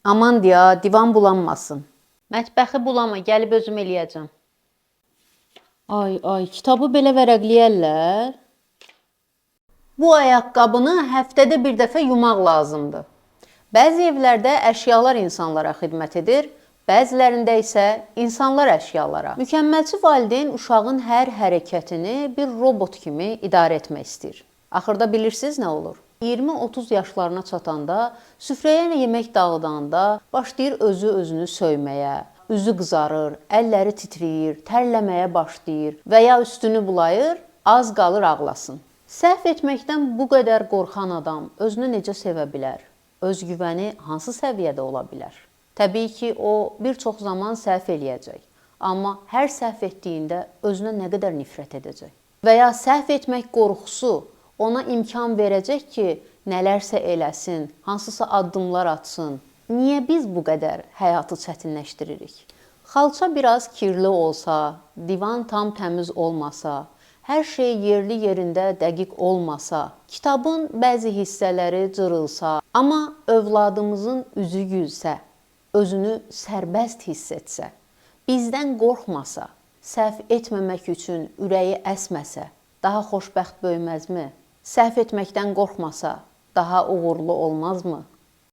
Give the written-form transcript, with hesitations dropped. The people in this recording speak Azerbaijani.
Aman deyə, divan bulanmasın. Mətbəxi bulama, gəlib özüm eləyəcəm. Ay, kitabı belə vərəqləyərlər. Bu ayaqqabını həftədə bir dəfə yumaq lazımdır. Bəzi evlərdə əşyalar insanlara xidmət edir, bəzilərində isə insanlar əşyalara. Mükəmməlçi valideyn uşağın hər hərəkətini bir robot kimi idarə etmək istəyir. Axırda bilirsiniz nə olur? 20-30 yaşlarına çatanda, süfrəyə yemək dağıdanda başlayır özünü söyməyə, üzü qızarır, əlləri titrəyir, tərləməyə başlayır və ya üstünü bulayır, az qalır ağlasın. Səhv etməkdən bu qədər qorxan adam özünü necə sevə bilər? Özgüvəni hansı səviyyədə ola bilər? Təbii ki, o bir çox zaman səhv eləyəcək, amma hər səhv etdiyində özünə nə qədər nifrət edəcək? Və ya səhv etmək qorxusu ona imkan verəcək ki, nələrsə eləsin, hansısa addımlar atsın. Niyə biz bu qədər həyatı çətinləşdiririk? Xalça biraz kirli olsa, divan tam təmiz olmasa, hər şey yerli yerində dəqiq olmasa, kitabın bəzi hissələri cırılsa, amma övladımızın üzü gülsə, özünü sərbəst hiss etsə, bizdən qorxmasa, səhv etməmək üçün ürəyi əsməsə, daha xoşbəxt böyüməzmi? Səhv etməkdən qorxmasa, daha uğurlu olmazmı?